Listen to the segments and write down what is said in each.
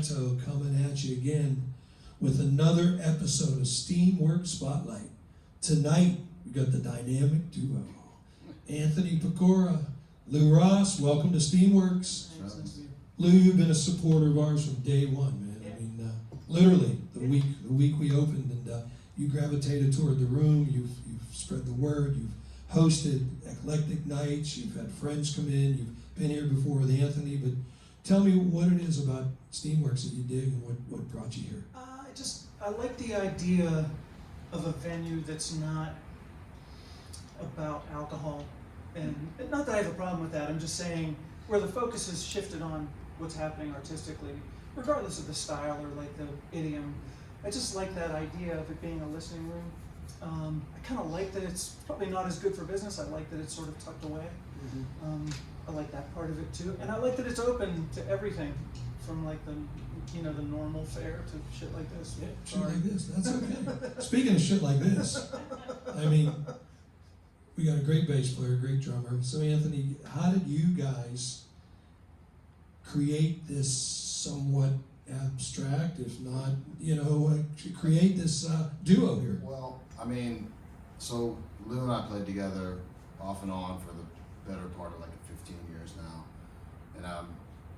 Santo coming at you again with another episode of Steamworks Spotlight. Tonight, we got the dynamic duo. Anthony Pecora, Lou Ross, welcome to Steamworks. Lou, you've been a supporter of ours from day one, man. I mean, literally, the week we opened, and you gravitated toward the room, you've spread the word, you've hosted eclectic nights, you've had friends come in, you've been here before with Anthony, but tell me what it is about Steamworks that you dig and what brought you here. I like the idea of a venue that's not about alcohol, and not that I have a problem with that, I'm just saying where the focus is shifted on what's happening artistically, regardless of the style or like the idiom. I just like that idea of it being a listening room. I kind of like that it's probably not as good for business. I like that it's sort of tucked away. I like that part of it too, and I like that it's open to everything, from like the normal fare to shit like this. Yeah, shit like this. That's okay. Speaking of shit like this, I mean, we got a great bass player, great drummer. So Anthony, how did you guys create this somewhat abstract, if not, create this duo here? Well, I mean, so Lou and I played together off and on for the better part of like 15 years now, and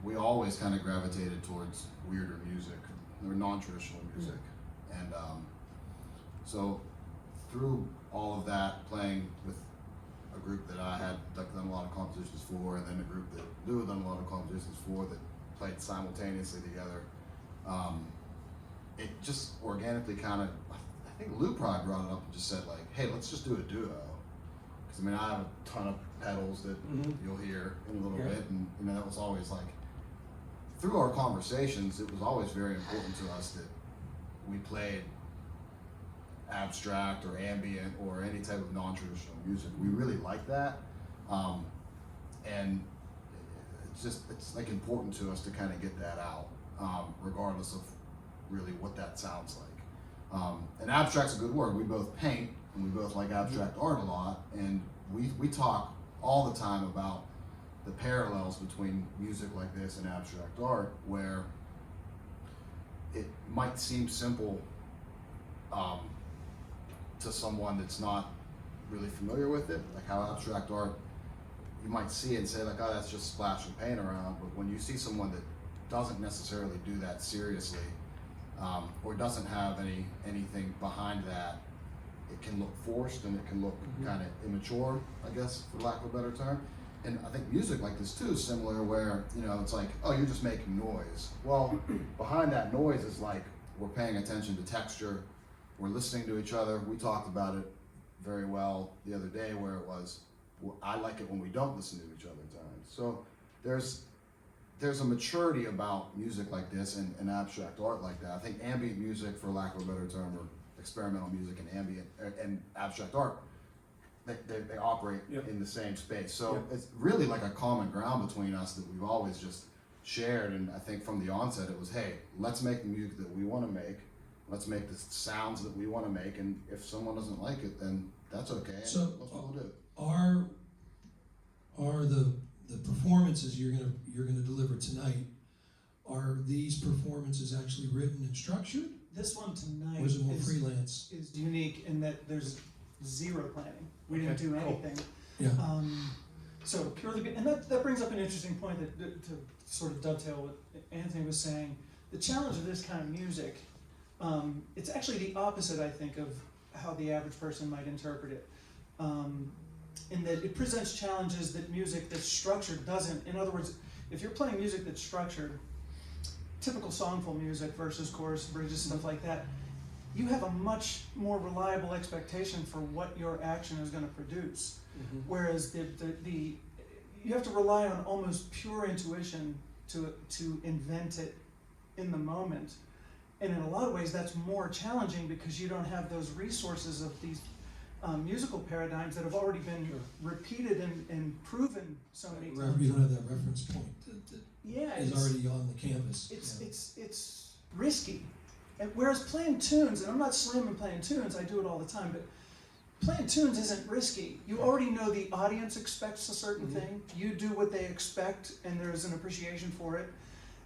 we always kind of gravitated towards weirder music or non-traditional music, and so through all of that, playing with a group that I had done a lot of compositions for, and then a group that Lou had done a lot of compositions for that played simultaneously together, it just organically kind of, I think Lou probably brought it up and just said like, hey, let's just do a duo. Because I mean, I have a ton of pedals that you'll hear in a little bit, and that was always like, through our conversations, it was always very important to us that we played abstract or ambient or any type of non-traditional music. We really like that, and it's like important to us to kind of get that out, regardless of really what that sounds like. And abstract's a good word. We both paint and we both like abstract art a lot, and we talk all the time about the parallels between music like this and abstract art, where it might seem simple to someone that's not really familiar with it, like how abstract art, you might see it and say like, oh, that's just splashing paint around, but when you see someone that doesn't necessarily do that seriously, or doesn't have anything behind that, it can look forced and it can look kind of immature, I guess, for lack of a better term. And I think music like this too is similar, where it's like, oh, you're just making noise. Well, behind that noise is like, we're paying attention to texture, we're listening to each other. We talked about it very well the other day, where it was, I like it when we don't listen to each other at times. So there's a maturity about music like this and abstract art like that. I think ambient music, for lack of a better term, or experimental music and ambient and abstract art, they operate in the same space. So it's really like a common ground between us that we've always just shared. And I think from the onset it was, hey, let's make the music that we want to make. Let's make the sounds that we want to make. And if someone doesn't like it, then that's okay. So that's what we'll do. Are the performances you're gonna deliver tonight, are these performances actually written and structured? This one tonight Or is it more freelance? Is unique in that there's zero planning. We didn't do anything. Yeah. So purely, and that brings up an interesting point that to sort of dovetail what Anthony was saying. The challenge of this kind of music, it's actually the opposite, I think, of how the average person might interpret it. In that it presents challenges that music that's structured doesn't. In other words, if you're playing music that's structured, typical songful music versus chorus, bridges, stuff like that, you have a much more reliable expectation for what your action is going to produce. Whereas you have to rely on almost pure intuition to invent it in the moment. And in a lot of ways that's more challenging because you don't have those resources of these musical paradigms that have already been repeated and proven so many times. You don't have that reference point that is already on the canvas. It's risky. And whereas playing tunes, and I'm not slamming playing tunes, I do it all the time, but playing tunes isn't risky. You already know the audience expects a certain thing. You do what they expect, and there's an appreciation for it.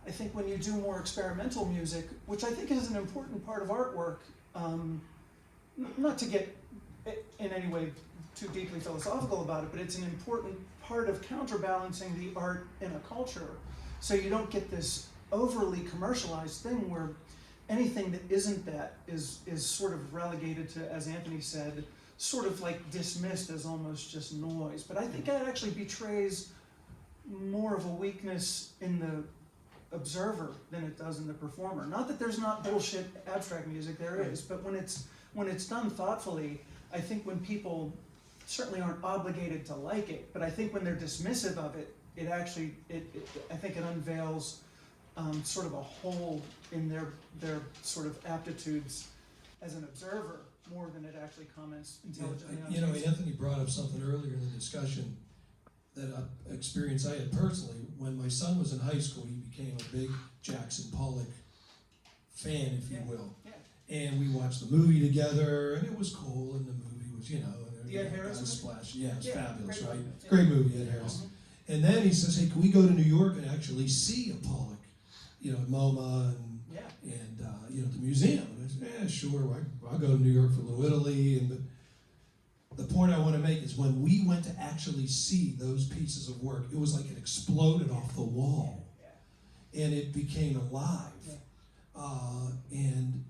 I think when you do more experimental music, which I think is an important part of artwork, not to get in any way too deeply philosophical about it, but it's an important part of counterbalancing the art in a culture. So you don't get this overly commercialized thing where anything that isn't that is sort of relegated to, as Anthony said, sort of like dismissed as almost just noise. But I think that actually betrays more of a weakness in the observer than it does in the performer. Not that there's not bullshit abstract music, there is, but when it's done thoughtfully, I think when people certainly aren't obligated to like it, but I think when they're dismissive of it, it actually, I think it unveils sort of a hole in their sort of aptitudes as an observer more than it actually comments intelligently on You know, music. Anthony brought up something earlier in the discussion that experience I had personally. When my son was in high school, he became a big Jackson Pollock fan, if you will. Yeah. And we watched the movie together, and it was cool, and the movie was, you know, The Ed Harris movie? splash. Yeah, it's Yeah, fabulous, great right? movie. Yeah. Great movie, Ed Harris. Mhm. And then he says, hey, can we go to New York and actually see a Pollock, you know, at MoMA Yeah. and you know, the museum? And I said, yeah, sure, I'll go to New York for Little Italy. And the point I want to make is when we went to actually see those pieces of work, it was like it exploded off the wall. And it became alive. And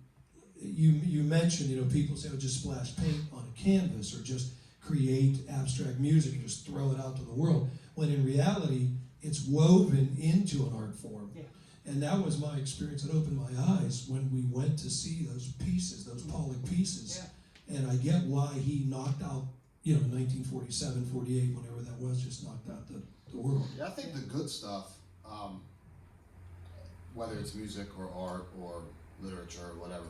you mentioned, you know, people say, oh, just splash paint on a canvas or just create abstract music and just throw it out to the world. When in reality, it's woven into an art form. Yeah. And that was my experience. It opened my eyes when we went to see those pieces, those Pollock pieces. Yeah. And I get why he knocked out, you know, 1947, 48, whenever that was, just knocked out the world. Yeah, I think the good stuff, whether it's music or art or literature or whatever,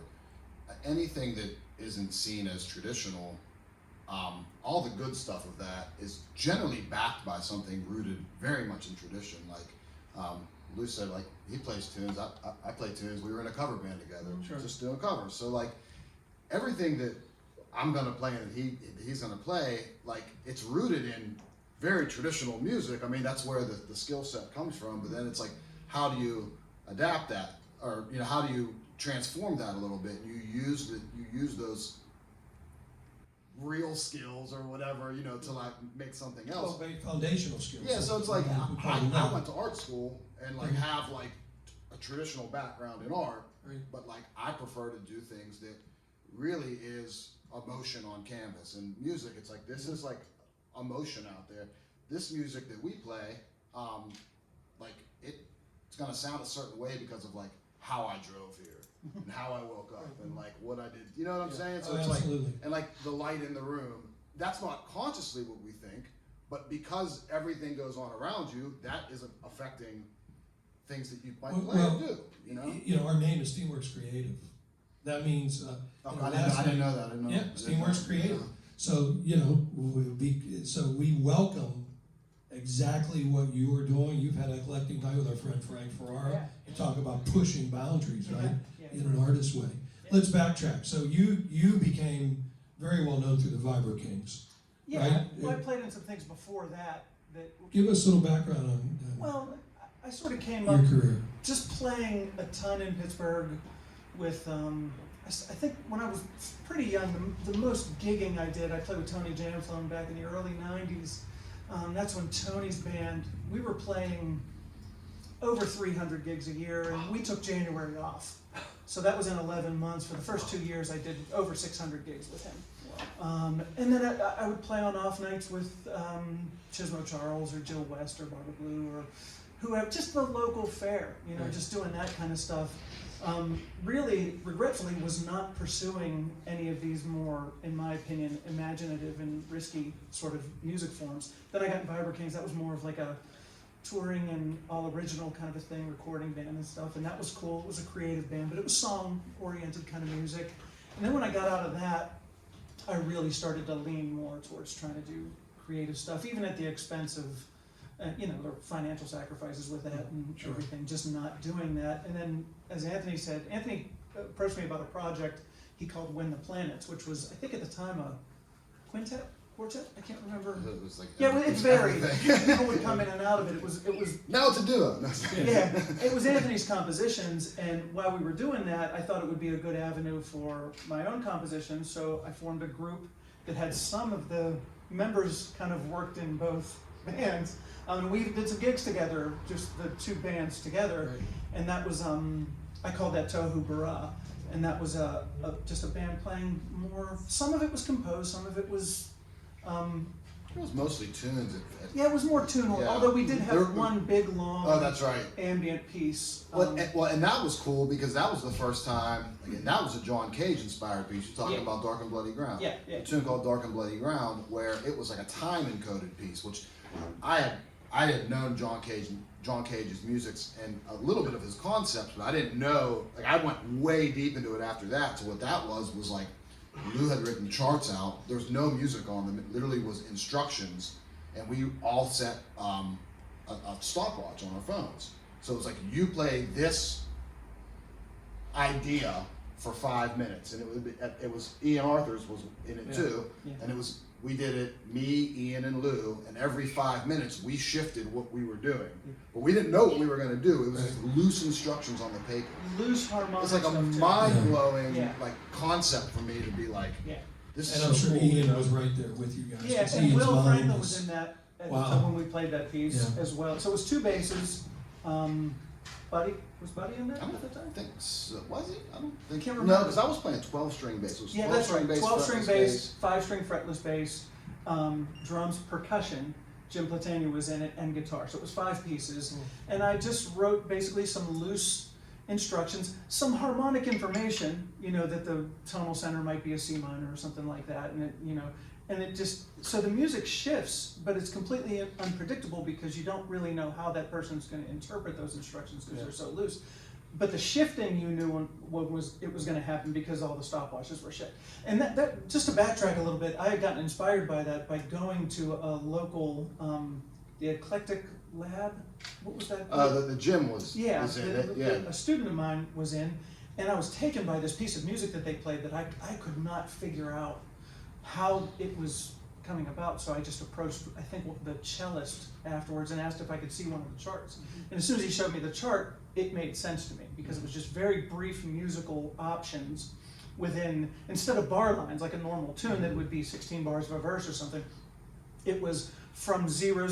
anything that isn't seen as traditional, all the good stuff of that is generally backed by something rooted very much in tradition. Like Lou said, like he plays tunes, I play tunes. We were in a cover band together, Sure. just doing covers. So like everything that I'm gonna play and he's gonna play, like it's rooted in very traditional music. I mean, that's where the skill set comes from. But then it's like, how do you adapt that, or you know, how do you transform that a little bit? You use those real skills or whatever, you know, to like make something else. Well, foundational skills. Yeah, so it's like We call them I that. went to art school and like have like a traditional background in art, Right. but like I prefer to do things that really is emotion on canvas. And music, it's like this is like emotion out there. This music that we play, like it's gonna sound a certain way because of like how I drove here and how I woke up and like what I did. You know what I'm saying? So Oh, it's absolutely. like, and like the light in the room, that's not consciously what we think, but because everything goes on around you, that isn't affecting things that you might play or do. You know? You know, our name is Steamworks Creative. That means, Oh, you know, I last didn't name- know that. I didn't know. Yeah, I didn't Steamworks know. Creative. So, you know, we welcome exactly what you are doing. You've had eclectic night with our friend Frank Ferrara. Yeah. You talk about pushing boundaries, right? Yeah. In an artist way. Let's backtrack. So you became very well known through the Vibro Kings. Yeah, Right? well, I played in some things before that. Give us a little background on Well, I sort of came your up career. just playing a ton in Pittsburgh with, I think when I was pretty young, the most gigging I did, I played with Tony Jamflone back in the early 90s. That's when Tony's band, we were playing over 300 gigs a year, and we took January off. So that was in 11 months. For the first 2 years, I did over 600 gigs with him. And then I would play on off nights with Chismo Charles or Jill West or Barbara Blue or whoever, just the local fare, you know, Right. just doing that kind of stuff. Really, regretfully, was not pursuing any of these more, in my opinion, imaginative and risky sort of music forms. Then I got in Vibro Kings. That was more of like a touring and all original kind of a thing, recording band and stuff, and that was cool. It was a creative band, but it was song-oriented kind of music. And then when I got out of that, I really started to lean more towards trying to do creative stuff, even at the expense of, you know, the financial sacrifices with that and Sure. everything, just not doing that. And then, as Anthony said, Anthony approached me about a project he called When the Planets, which was, I think at the time, a quintet quartet? I can't remember. It was like Yeah, well, it varied. everything. People would come in and out of it. It was Now it's a duo. No, yeah, it was Anthony's compositions, and while we were doing that, I thought it would be a good avenue for my own compositions, so I formed a group that had some of the members kind of worked in both bands. We did some gigs together, just the two bands together, Right. and that was, I called that Tohu Bara, and that was just a band playing more, some of it was composed, some of it was, It was mostly tunes. yeah, it was more tunal, Yeah. although we did have There- one big, long Oh, that's right. ambient piece. And that was cool because that was the first time. Again, that was a John Cage inspired piece. You're talking Yeah. about Dark and Bloody Ground. Yeah, yeah. A tune called Dark and Bloody Ground, where it was like a time encoded piece, which I had known John Cage's music and a little bit of his concepts, but I didn't know. Like I went way deep into it after that. So what that was like Lou had written charts out. There was no music on them. It literally was instructions, and we all set a stopwatch on our phones. So it was like you play this idea for 5 minutes, and it was Ian Arthur's was in it too, Yeah. and we did it, me, Ian, and Lou, and every 5 minutes we shifted what we were doing, but we didn't know what we were going to do. It was just loose instructions on the paper. Loose harmonics. It's like a stuff too. mind-blowing Yeah. like concept for me to be like, Yeah. this And is I'm so sure cool. Ian was right there with you guys. Yeah, 'cause and Ian's Will mind Franklin was in that Wow. when we played that piece Yeah. as well. So it was two basses. Buddy was Buddy in that I at the don't time? think so. Was he? I don't think. Can't No, remember. because I was playing 12-string bass. It was Yeah, that's right. 12-string fretless bass, 5-string fretless bass, drums, percussion. Jim Platania was in it, and guitar. So it was 5 pieces. And I just wrote basically some loose instructions, some harmonic information, that the tonal center might be a C minor or something like that. And it just, so the music shifts, but it's completely unpredictable because you don't really know how that person's going to interpret those instructions because they're so loose. But the shifting, you knew when it was going to happen because all the stopwatches were shift. And that just to backtrack a little bit, I had gotten inspired by that by going to a local, the Eclectic Lab. What was that? The gym was in it. Yeah. A student of mine was in, and I was taken by this piece of music that they played that I could not figure out how it was coming about. So I just approached, I think, the cellist afterwards and asked if I could see one of the charts. And as soon as he showed me the chart, it made sense to me because it was just very brief musical options within, instead of bar lines like a normal tune that would be 16 bars of a verse or something, it was from 000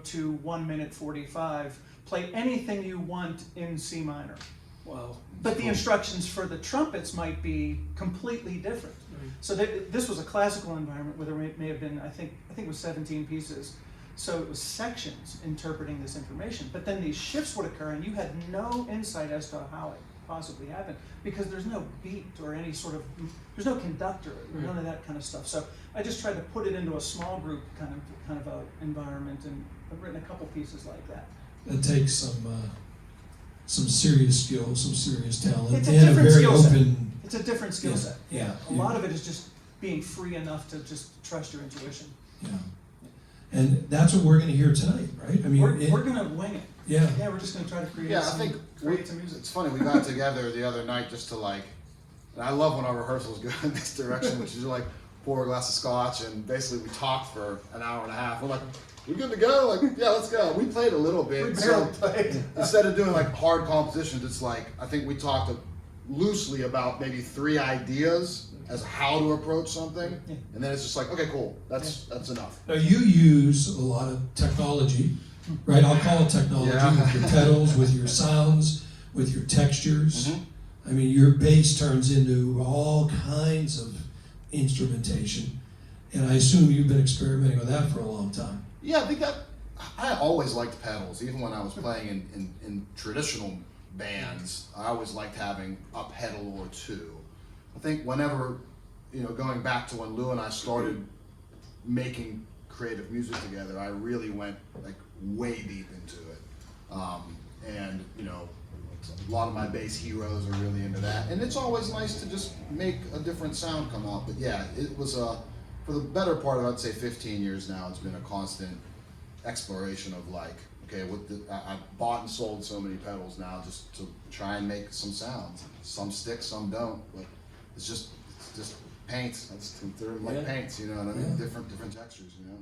to 1 minute 45. Play anything you want in C minor. Wow. But the instructions for the trumpets might be completely different. So this was a classical environment where there may have been, I think it was 17 pieces. So it was sections interpreting this information. But then these shifts would occur and you had no insight as to how it possibly happened because there's no beat or any sort of, there's no conductor, none of that kind of stuff. So I just tried to put it into a small group kind of a environment, and I've written a couple pieces like that. That takes some serious skill, some serious talent, It's a and a different very skill set. open. It's a different skill Yeah, set. yeah, A lot of it is just being free enough to just trust your intuition. Yeah. And that's what we're going to hear tonight, right? I mean, We're gonna wing it. yeah. Yeah, we're just gonna try to create Yeah, I some, think create some music. it's funny. We got together the other night just to like. And I love when our rehearsals go in this direction, which is like pour a glass of scotch and basically we talked for an hour and a half. We're like, we good to go? Like, yeah, let's go. We played a little bit. We So barely played. instead of doing like hard compositions, it's like I think we talked loosely about maybe 3 ideas as how to approach something, Yeah. and then it's just like, okay, cool, that's enough. Now you use a lot of technology, right? I'll call it technology Yeah. with your pedals, with your sounds, with your textures. Mhm. I mean, your bass turns into all kinds of instrumentation, and I assume you've been experimenting with that for a long time. Yeah, I think that I always liked pedals, even when I was playing in traditional bands. I always liked having a pedal or two. I think whenever, going back to when Lou and I started making creative music together, I really went like way deep into it. And a lot of my bass heroes are really into that. And it's always nice to just make a different sound come out. But yeah, it was for the better part of, I'd say 15 years now, it's been a constant exploration of like, okay, I've bought and sold so many pedals now just to try and make some sounds. Some stick, some don't, but it's just paints. They're like Yeah. paints, you know what I mean? Yeah. Different textures, you know.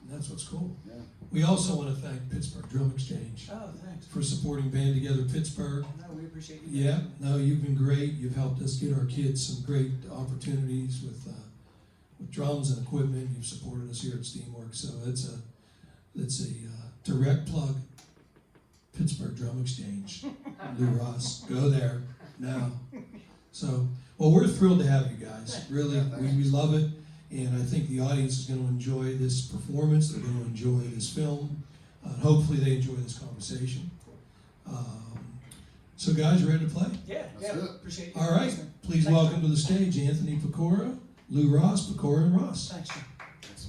That's what's cool. Yeah. We also want to thank Pittsburgh Drum Exchange Oh, thanks. for supporting Band Together Pittsburgh. No, we appreciate you. Yeah, no, you've been great. You've helped us get our kids some great opportunities with drums and equipment. You've supported us here at Steamworks, so it's a direct plug. Pittsburgh Drum Exchange, Lou Ross, go there now. So, well, we're thrilled to have you guys. Really, Yeah, thanks. we love it, and I think the audience is going to enjoy this performance. They're going to enjoy this film. Hopefully, they enjoy this conversation. So, guys, you ready to play? Yeah, That's yeah, it. appreciate you. All right, listening. please Thanks, welcome John. to the stage Anthony Pecora, Lou Ross, Pecora and Ross. Thanks, Jim. Thanks.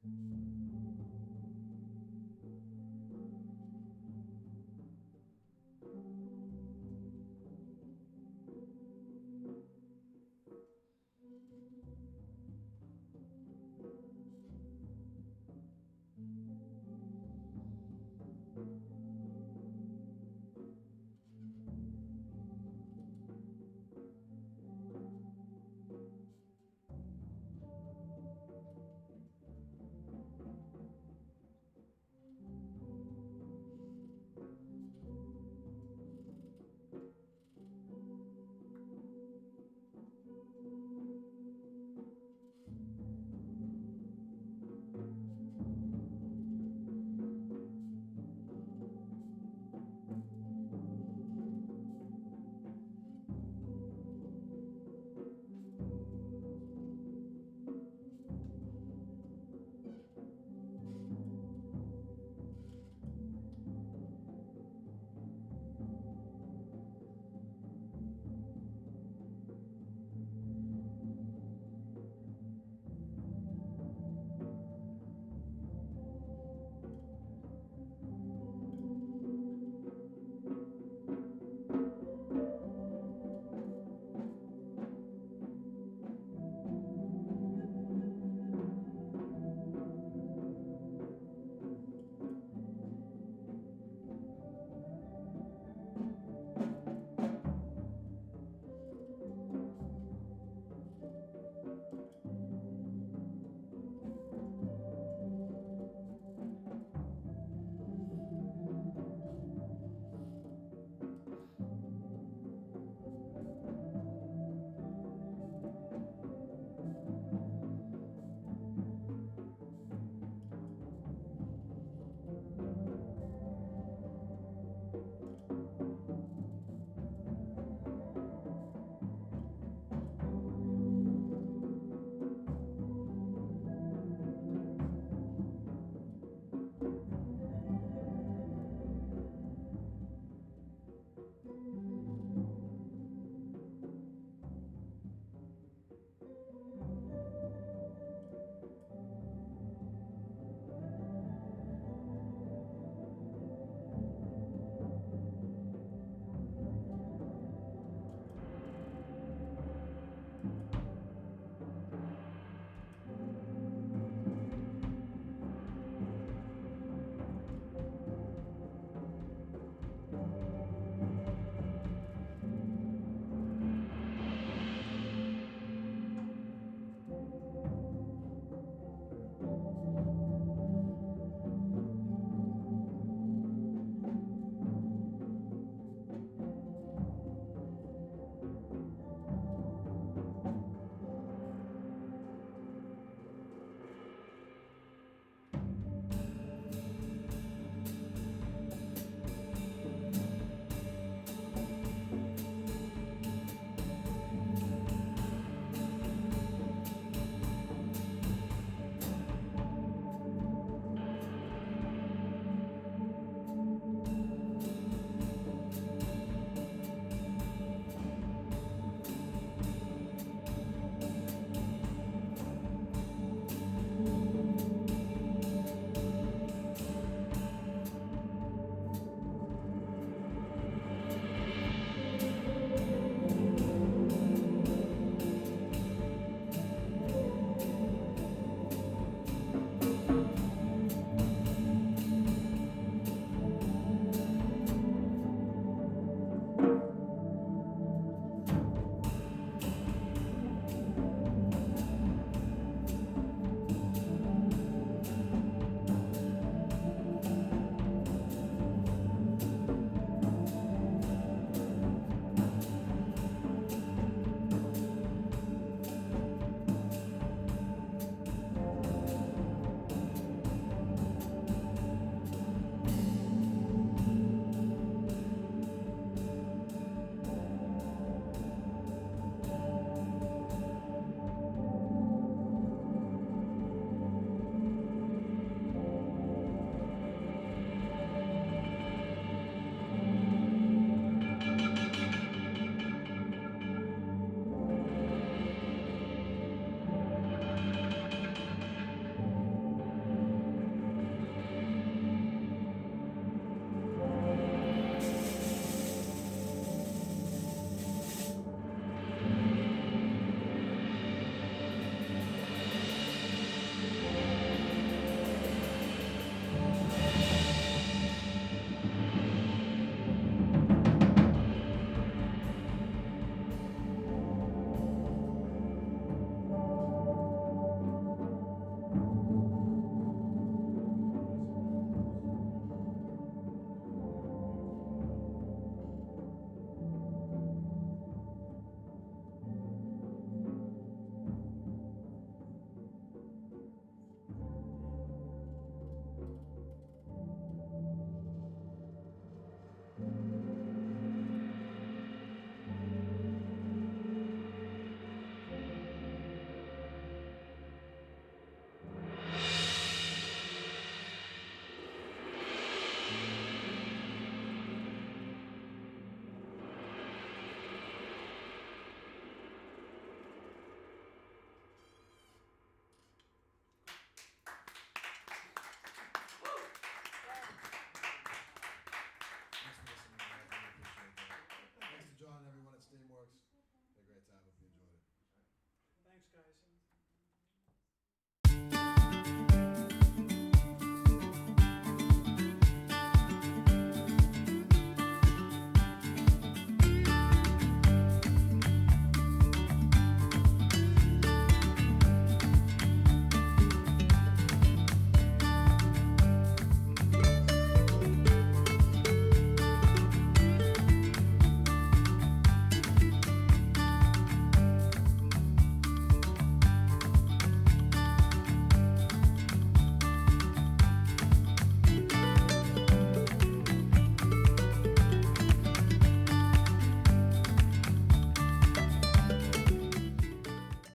Bye.